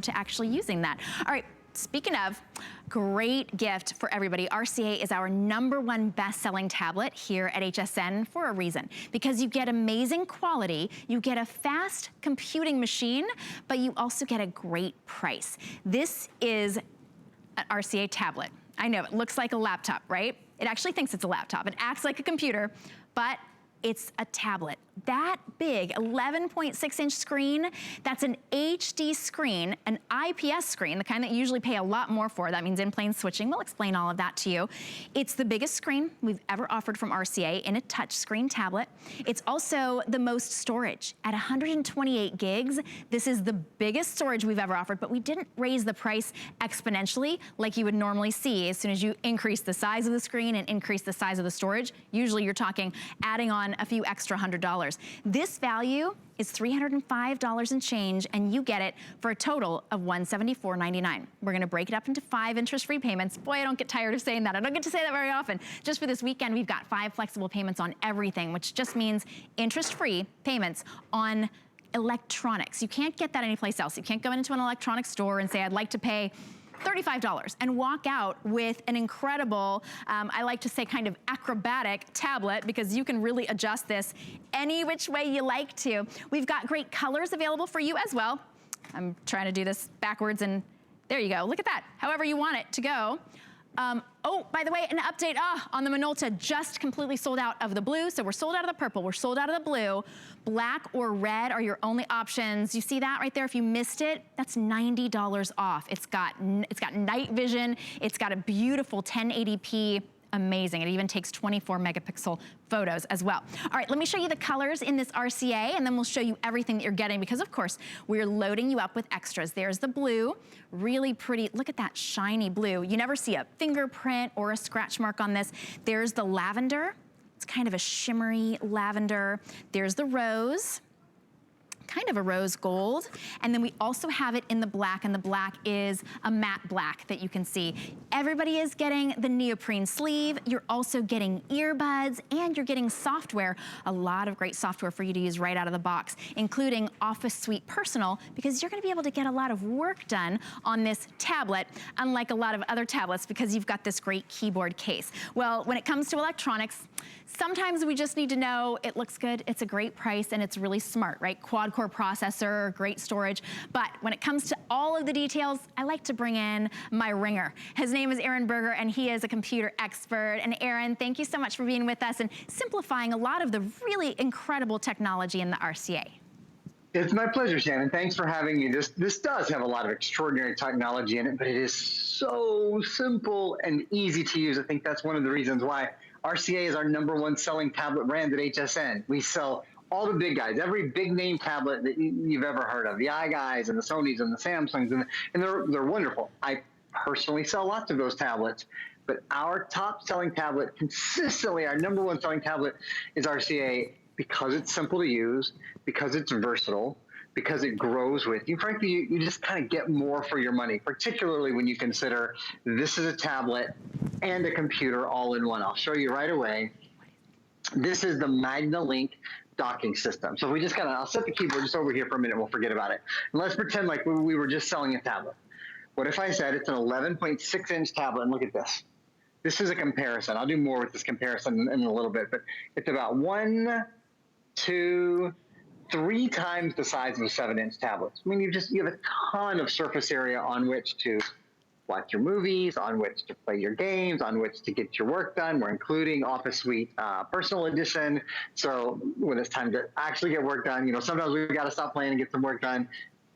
to actually using that. All right, speaking of, great gift for everybody. RCA is our #1 best-selling tablet here at HSN for a reason. Because you get amazing quality, you get a fast computing machine, but you also get a great price. This is an RCA tablet. I know, it looks like a laptop, right? It actually thinks it's a laptop. It acts like a computer, but it's a tablet. That big, 11.6-inch screen, that's an HD screen, an IPS screen, the kind that you usually pay a lot more for. That means in-plane switching. We'll explain all of that to you. It's the biggest screen we've ever offered from RCA in a touchscreen tablet. It's also the most storage at 128 gigs. This is the biggest storage we've ever offered, but we didn't raise the price exponentially like you would normally see as soon as you increase the size of the screen and increase the size of the storage. Usually you're talking adding on a few extra $100. This value is $305 and change, and you get it for a total of $174.99. We're gonna break it up into 5 interest-free payments. Boy, I don't get tired of saying that. I don't get to say that very often. Just for this weekend, we've got 5 flexible payments on everything, which just means interest-free payments on electronics. You can't get that anyplace else. You can't go into an electronics store and say, I'd like to pay $35 and walk out with an incredible, I like to say kind of acrobatic tablet, because you can really adjust this any which way you like to. We've got great colors available for you as well. I'm trying to do this backwards, and there you go. Look at that, however you want it to go. Oh, by the way, an update on the Minolta, just completely sold out of the blue. So we're sold out of the purple, we're sold out of the blue. Black or red are your only options. You see that right there? If you missed it, that's $90 off. It's got night vision. It's got a beautiful 1080p. Amazing. It even takes 24 megapixel photos as well. All right, let me show you the colors in this RCA, and then we'll show you everything that you're getting, because of course, we're loading you up with extras. There's the blue, really pretty. Look at that shiny blue. You never see a fingerprint or a scratch mark on this. There's the lavender. It's kind of a shimmery lavender. There's the rose, kind of a rose gold. And then we also have it in the black, and the black is a matte black that you can see. Everybody is getting the neoprene sleeve. You're also getting earbuds, and you're getting software, a lot of great software for you to use right out of the box, including Office Suite Personal, because you're gonna be able to get a lot of work done on this tablet, unlike a lot of other tablets, because you've got this great keyboard case. Well, when it comes to electronics, sometimes we just need to know it looks good, it's a great price, and it's really smart, right? Quad-core processor, great storage. But when it comes to all of the details, I like to bring in my ringer. His name is Aaron Berger, and he is a computer expert. And Aaron, thank you so much for being with us and simplifying a lot of the really incredible technology in the RCA. It's my pleasure, Shannon. Thanks for having me. This does have a lot of extraordinary technology in it, but it is so simple and easy to use. I think that's one of the reasons why RCA is our #1 selling tablet brand at HSN. We sell all the big guys, every big name tablet that you've ever heard of, the iGuys and the Sonys and the Samsungs, and they're wonderful. I personally sell lots of those tablets, but our top selling tablet, consistently our #1 selling tablet, is RCA, because it's simple to use, because it's versatile, because it grows with you. Frankly, you just kind of get more for your money, particularly when you consider this is a tablet and a computer all in one. I'll show you right away. This is the MagnaLink docking system. So I'll set the keyboard just over here for a minute, we'll forget about it. And let's pretend like we were just selling a tablet. What if I said it's an 11.6-inch tablet, and look at this. This is a comparison. I'll do more with this comparison in a little bit, but it's about 1, 2, 3 times the size of a 7-inch tablet. I mean, you have a ton of surface area on which to watch your movies, on which to play your games, on which to get your work done. We're including Office Suite Personal Edition. So when it's time to actually get work done, sometimes we've got to stop playing and get some work done.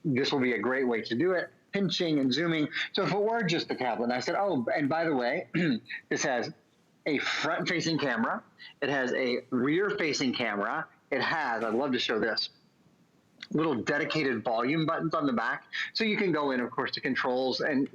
This will be a great way to do it. Pinching and zooming. So if it were just a tablet, and I said, oh, and by the way, this has a front-facing camera. It has a rear-facing camera. It has, I'd love to show this, little dedicated volume buttons on the back. So you can go in, of course, to controls and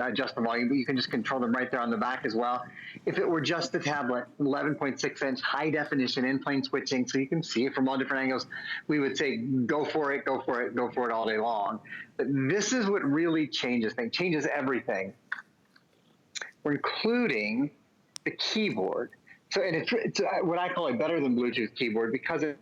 adjust the volume, but you can just control them right there on the back as well. If it were just a tablet, 11.6-inch, high definition, in-plane switching, so you can see it from all different angles, we would say, go for it, go for it, go for it all day long. But this is what really changes things, changes everything. We're including the keyboard. So, and it's what I call a better than Bluetooth keyboard, because it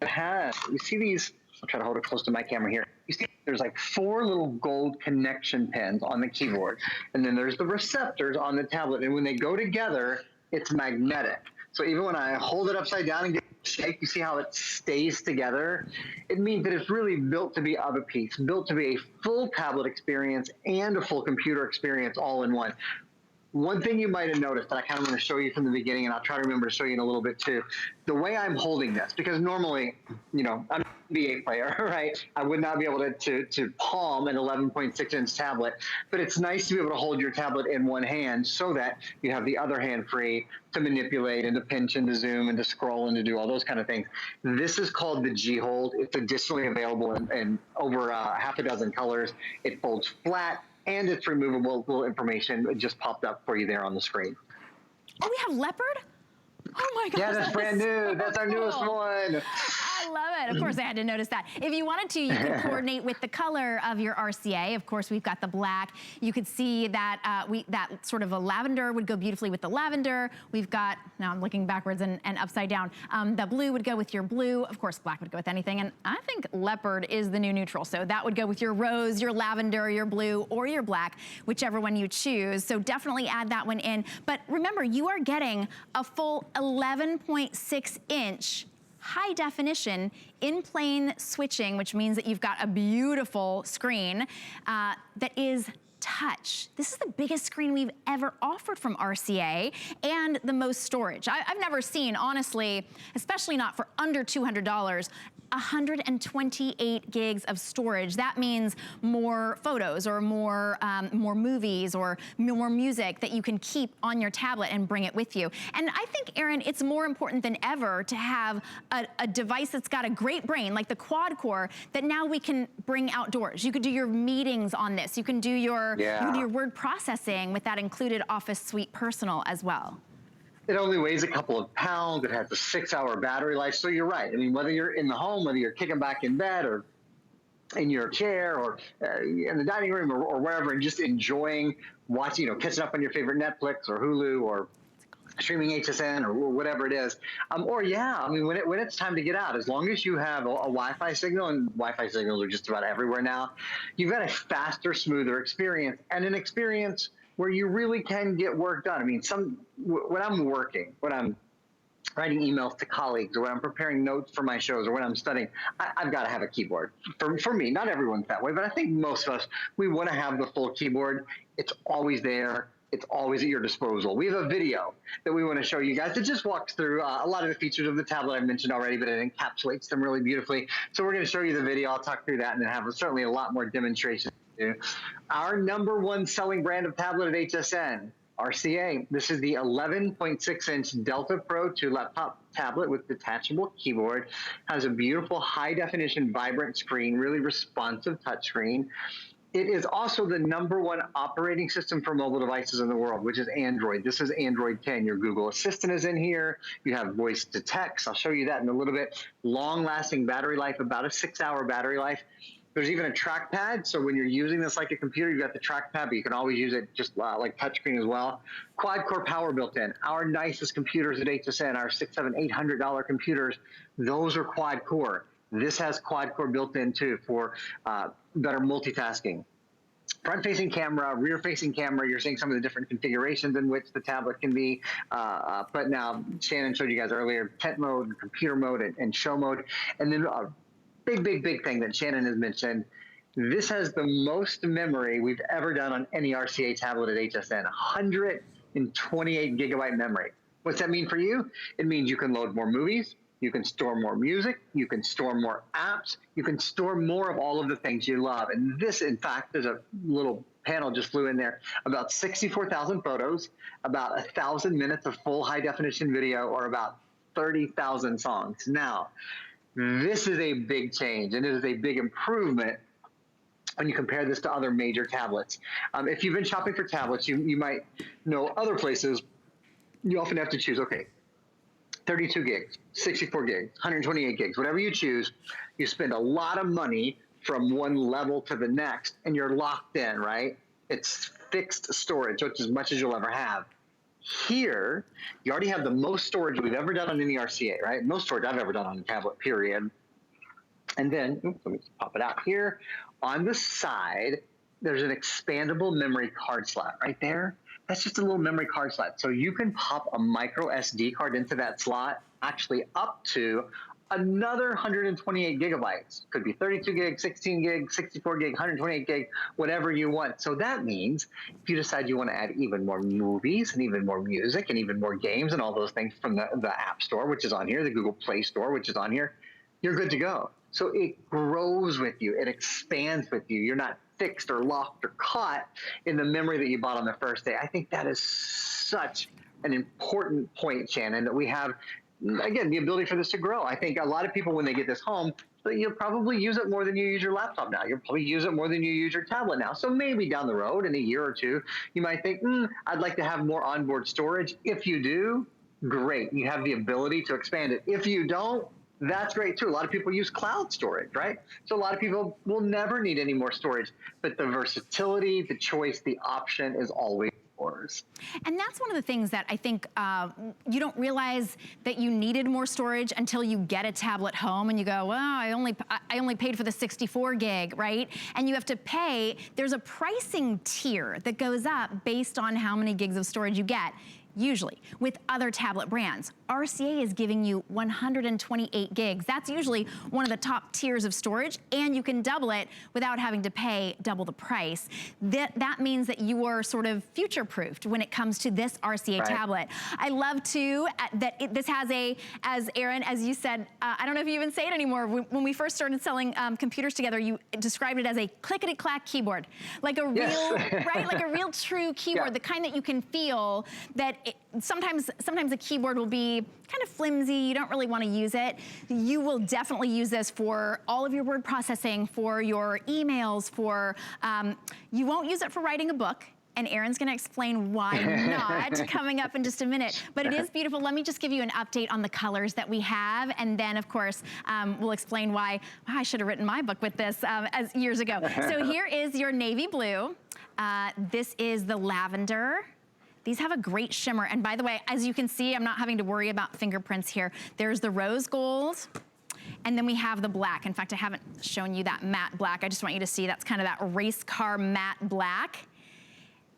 has, you see these I'll try to hold it close to my camera here. You see there's like 4 little gold connection pins on the keyboard. And then there's the receptors on the tablet. And when they go together, it's magnetic. So even when I hold it upside down and give it a shake, you see how it stays together? It means that it's really built to be of a piece, built to be a full tablet experience and a full computer experience all in one. One thing you might have noticed that I kind of want to show you from the beginning, and I'll try to remember to show you in a little bit too, the way I'm holding this, because normally, you know, I'm an NBA player, right? I would not be able to palm an 11.6-inch tablet, but it's nice to be able to hold your tablet in one hand so that you have the other hand free to manipulate and to pinch and to zoom and to scroll and to do all those kind of things. This is called the G-Hold. It's additionally available in over half a dozen colors. It folds flat, and it's removable. Little information just popped up for you there on the screen. Oh, we have leopard? Oh my gosh. Yeah, that's brand new. That's our newest one. I love it. Of course, I had to notice that. If you wanted to, you could coordinate with the color of your RCA. Of course, we've got the black. You could see that that sort of a lavender would go beautifully with the lavender. We've got, now I'm looking backwards and upside down. The blue would go with your blue. Of course, black would go with anything. And I think leopard is the new neutral. So that would go with your rose, your lavender, your blue, or your black, whichever one you choose. So definitely add that one in. But remember, you are getting a full 11.6-inch high definition in plane switching, which means that you've got a beautiful screen that is touch. This is the biggest screen we've ever offered from RCA and the most storage. I've never seen, honestly, especially not for under $200, 128 gigs of storage. That means more photos or more movies or more music that you can keep on your tablet and bring it with you. And I think, Aaron, it's more important than ever to have a device that's got a great brain, like the quad core, that now we can bring outdoors. You could do your meetings on this. You can do your, you can do your word processing with that included Office Suite Personal as well. It only weighs a couple of pounds. It has a 6-hour battery life. So you're right. I mean, whether you're in the home, whether you're kicking back in bed or in your chair or in the dining room or wherever, and just enjoying watching, you know, catching up on your favorite Netflix or Hulu or streaming HSN or whatever it is. Or yeah, I mean, when it's time to get out, as long as you have a Wi-Fi signal, and Wi-Fi signals are just about everywhere now, you've got a faster, smoother experience, and an experience where you really can get work done. I mean, when I'm working, when I'm writing emails to colleagues, or when I'm preparing notes for my shows, or when I'm studying, I've got to have a keyboard. For me, not everyone's that way, but I think most of us, we want to have the full keyboard. It's always there. It's always at your disposal. We have a video that we want to show you guys that just walks through a lot of the features of the tablet I mentioned already, but it encapsulates them really beautifully. So we're going to show you the video. I'll talk through that and then have certainly a lot more demonstrations. Our #1 selling brand of tablet at HSN, RCA. This is the 11.6-inch Delta Pro 2 laptop tablet with detachable keyboard. Has a beautiful high-definition, vibrant screen, really responsive touchscreen. It is also the #1 operating system for mobile devices in the world, which is Android. This is Android 10. Your Google Assistant is in here. You have voice to text. I'll show you that in a little bit. Long-lasting battery life, about a 6-hour battery life. There's even a trackpad, so when you're using this like a computer, you've got the trackpad, but you can always use it just like touchscreen as well. Quad-core power built in. Our nicest computers at HSN, our $600, $700, $800 computers, those are quad-core. This has quad-core built in too for better multitasking. Front-facing camera, rear-facing camera, you're seeing some of the different configurations in which the tablet can be. But now, Shannon showed you guys earlier, tent mode, computer mode, and show mode. And then big thing that Shannon has mentioned, this has the most memory we've ever done on any RCA tablet at HSN, 128 gigabyte memory. What's that mean for you? It means you can load more movies, you can store more music, you can store more apps, you can store more of all of the things you love. And this, in fact, there's a little panel just flew in there, about 64,000 photos, about 1,000 minutes of full high-definition video, or about 30,000 songs. Now, this is a big change, and it is a big improvement when you compare this to other major tablets. If you've been shopping for tablets, you might know other places, you often have to choose, okay, 32 gigs, 64 gigs, 128 gigs, whatever you choose, you spend a lot of money from one level to the next, and you're locked in, right? It's fixed storage, which is as much as you'll ever have. Here, you already have the most storage we've ever done on any RCA, right? Most storage I've ever done on a tablet, period. And then, oops, let me just pop it out here. On the side, there's an expandable memory card slot right there. That's just a little memory card slot. So you can pop a micro SD card into that slot, actually up to another 128 gigabytes. Could be 32 gig, 16 gig, 64 gig, 128 gig, whatever you want. So that means if you decide you want to add even more movies and even more music and even more games and all those things from the App Store, which is on here, the Google Play Store, which is on here, you're good to go. So it grows with you. It expands with you. You're not fixed or locked or caught in the memory that you bought on the first day. I think that is such an important point, Shannon, that we have, again, the ability for this to grow. I think a lot of people, when they get this home, you'll probably use it more than you use your laptop now. You'll probably use it more than you use your tablet now. So maybe down the road, in a year or two, you might think, I'd like to have more onboard storage. If you do, great. You have the ability to expand it. If you don't, that's great too. A lot of people use cloud storage, right? So a lot of people will never need any more storage, but the versatility, the choice, the option is always yours. And that's one of the things that I think you don't realize that you needed more storage until you get a tablet home and you go, well, I only paid for the 64 gig, right? And you have to pay, there's a pricing tier that goes up based on how many gigs of storage you get. Usually, with other tablet brands, RCA is giving you 128 gigs. That's usually one of the top tiers of storage, and you can double it without having to pay double the price. That means that you are sort of future-proofed when it comes to this RCA tablet. I love too that this has as Aaron, as you said, I don't know if you even say it anymore. When we first started selling computers together, you described it as a clickety-clack keyboard, like a real, right, like a real true keyboard, the kind that you can feel that. Sometimes a keyboard will be kind of flimsy, you don't really want to use it. You will definitely use this for all of your word processing, for your emails, you won't use it for writing a book, and Aaron's gonna explain why not coming up in just a minute. But it is beautiful. Let me just give you an update on the colors that we have, and then of course, we'll explain why I should have written my book with this as years ago. So here is your navy blue. This is the lavender. These have a great shimmer. And by the way, as you can see, I'm not having to worry about fingerprints here. There's the rose gold, and then we have the black. In fact, I haven't shown you that matte black. I just want you to see that's kind of that race car matte black.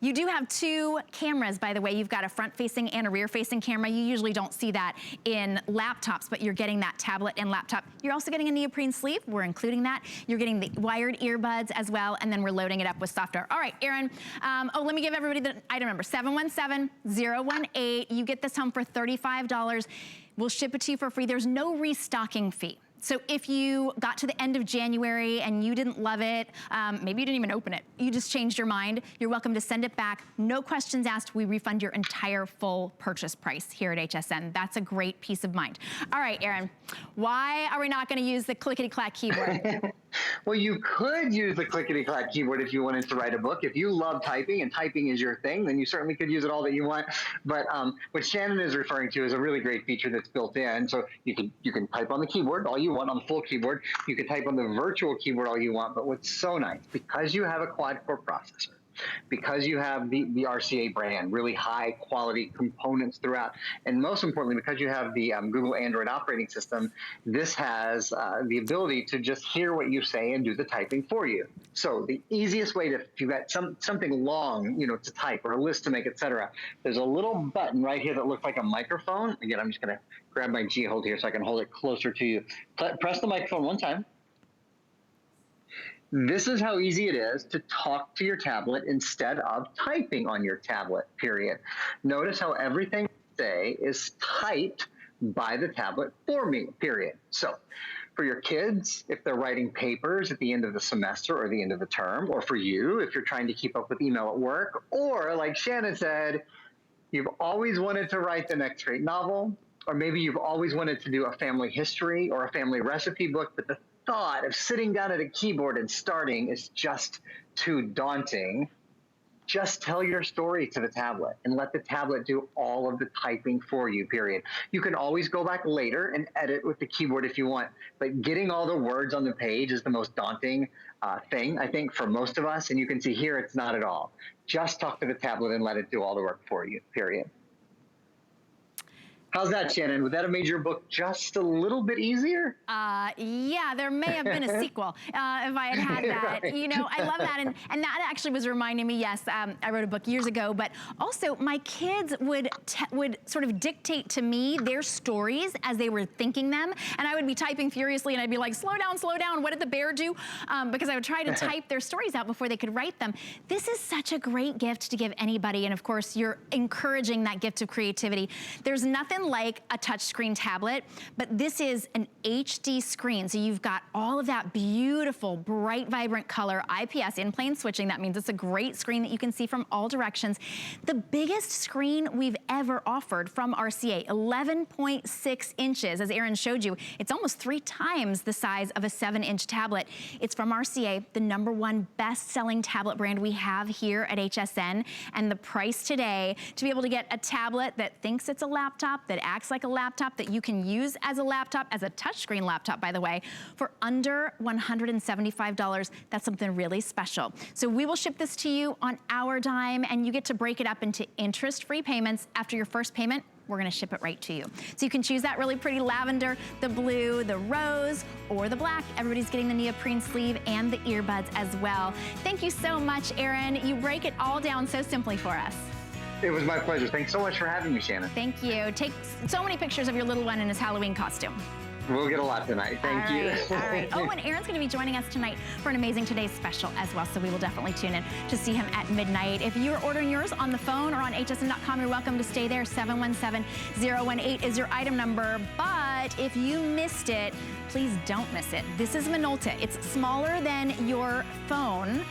You do have two cameras, by the way. You've got a front-facing and a rear-facing camera. You usually don't see that in laptops, but you're getting that tablet and laptop. You're also getting a neoprene sleeve. We're including that. You're getting the wired earbuds as well, and then we're loading it up with software. All right, Aaron. Let me give everybody the item number, 717018. You get this home for $35. We'll ship it to you for free. There's no restocking fee. So if you got to the end of January and you didn't love it, maybe you didn't even open it, you just changed your mind, you're welcome to send it back. No questions asked. We refund your entire full purchase price here at HSN. That's a great peace of mind. All right, Aaron, why are we not going to use the clickety-clack keyboard? Well, you could use the clickety-clack keyboard if you wanted to write a book. If you love typing and typing is your thing, then you certainly could use it all that you want. But what Shannon is referring to is a really great feature that's built in. So you can type on the keyboard all you want, on the full keyboard. You can type on the virtual keyboard all you want. But what's so nice, because you have a quad-core processor, because you have the RCA brand, really high quality components throughout, and most importantly, because you have the Google Android operating system, this has the ability to just hear what you say and do the typing for you. So the easiest way to, if you've got something long, to type or a list to make, etc., there's a little button right here that looks like a microphone. Again, I'm just going to grab my G hold here so I can hold it closer to you. Press the microphone one time. This is how easy it is to talk to your tablet instead of typing on your tablet, period. Notice how everything I say is typed by the tablet for me, period. So for your kids, if they're writing papers at the end of the semester or the end of the term, or for you, if you're trying to keep up with email at work, or like Shannon said, you've always wanted to write the next great novel, or maybe you've always wanted to do a family history or a family recipe book, but the thought of sitting down at a keyboard and starting is just too daunting. Just tell your story to the tablet and let the tablet do all of the typing for you, period. You can always go back later and edit with the keyboard if you want, but getting all the words on the page is the most daunting thing, I think, for most of us. And you can see here, it's not at all. Just talk to the tablet and let it do all the work for you, period. How's that, Shannon? Would that have made your book just a little bit easier? Yeah, there may have been a sequel if I had that. Right. You know, I love that. And that actually was reminding me, yes, I wrote a book years ago, but also my kids would sort of dictate to me their stories as they were thinking them. And I would be typing furiously and I'd be like, slow down, what did the bear do? Because I would try to type their stories out before they could write them. This is such a great gift to give anybody. And of course, you're encouraging that gift of creativity. There's nothing like a touchscreen tablet, but this is an HD screen. So you've got all of that beautiful, bright, vibrant color, IPS, in-plane switching. That means it's a great screen that you can see from all directions. The biggest screen we've ever offered from RCA, 11.6 inches. As Aaron showed you, it's almost 3 times the size of a 7-inch tablet. It's from RCA, the #1 best-selling tablet brand we have here at HSN. And the price today, to be able to get a tablet that thinks it's a laptop, that acts like a laptop, that you can use as a laptop, as a touchscreen laptop, by the way, for under $175. That's something really special. So we will ship this to you on our dime, and you get to break it up into interest-free payments. After your first payment, we're gonna ship it right to you. So you can choose that really pretty lavender, the blue, the rose, or the black. Everybody's getting the neoprene sleeve and the earbuds as well. Thank you so much, Aaron. You break it all down so simply for us. It was my pleasure. Thanks so much for having me, Shannon. Thank you. Take so many pictures of your little one in his Halloween costume. We'll get a lot tonight. Thank you. All right. Oh, and Aaron's going to be joining us tonight for an Amazing Today's special as well, so we will definitely tune in to see him at midnight. If you're ordering yours on the phone or on hsn.com, you're welcome to stay there. 717-018 is your item number. But if you missed it, please don't miss it. This is Minolta. It's smaller than your phone,